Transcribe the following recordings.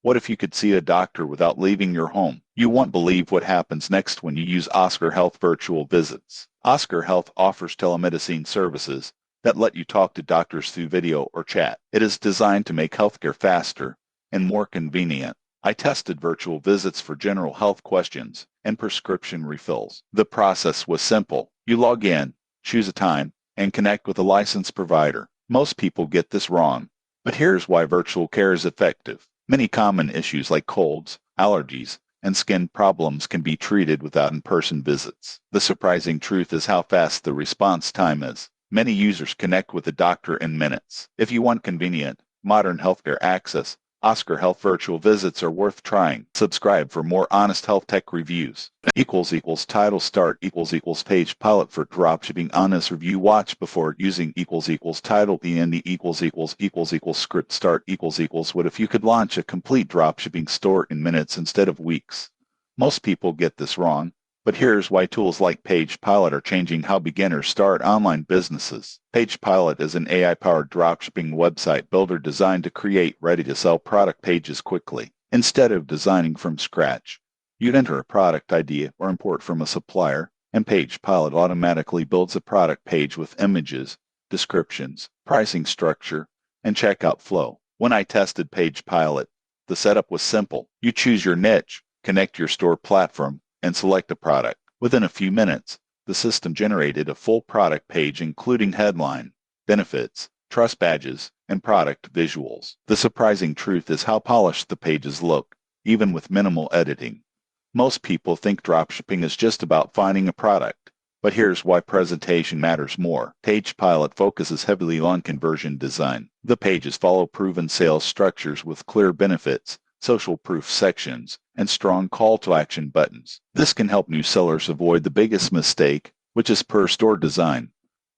What if you could see a doctor without leaving your home? You won't believe what happens next when you use Oscar Health virtual visits. Oscar Health offers telemedicine services that let you talk to doctors through video or chat. It is designed to make healthcare faster and more convenient. I tested virtual visits for general health questions and prescription refills. The process was simple. You log in, choose a time, and connect with a licensed provider. Most people get this wrong, but here's why virtual care is effective. Many common issues like colds, allergies, and skin problems can be treated without in-person visits. The surprising truth is how fast the response time is. Many users connect with a doctor in minutes. If you want convenient, modern healthcare access, Oscar Health virtual visits are worth trying. Subscribe for more honest health tech reviews. Title start page pilot for dropshipping honest review watch before using title end script start what if you could launch a complete dropshipping store in minutes instead of weeks? Most people get this wrong, but here's why tools like Page Pilot are changing how beginners start online businesses. Page Pilot is an AI-powered dropshipping website builder designed to create ready-to-sell product pages quickly. Instead of designing from scratch, you'd enter a product idea or import from a supplier, and Page Pilot automatically builds a product page with images, descriptions, pricing structure, and checkout flow. When I tested Page Pilot, the setup was simple. You choose your niche, connect your store platform, and select a product. Within a few minutes, the system generated a full product page including headline, benefits, trust badges, and product visuals. The surprising truth is how polished the pages look, even with minimal editing. Most people think dropshipping is just about finding a product, but here's why presentation matters more. Page Pilot focuses heavily on conversion design. The pages follow proven sales structures with clear benefits, social proof sections, and strong call to action buttons. This can help new sellers avoid the biggest mistake, which is per store design.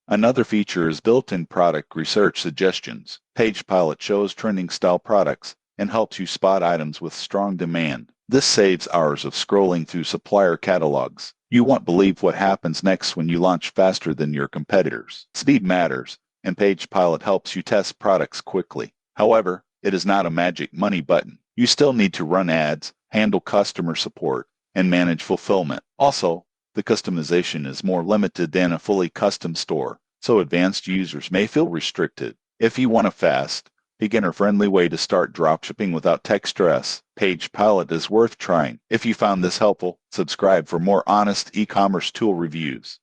Another feature is built-in product research suggestions. Page Pilot shows trending style products and helps you spot items with strong demand. This saves hours of scrolling through supplier catalogs. You won't believe what happens next when you launch faster than your competitors. Speed matters, and Page Pilot helps you test products quickly. However, it is not a magic money button. You still need to run ads, handle customer support, and manage fulfillment. Also, the customization is more limited than a fully custom store, so advanced users may feel restricted. If you want a fast, beginner-friendly way to start dropshipping without tech stress, Page Pilot is worth trying. If you found this helpful, subscribe for more honest e-commerce tool reviews.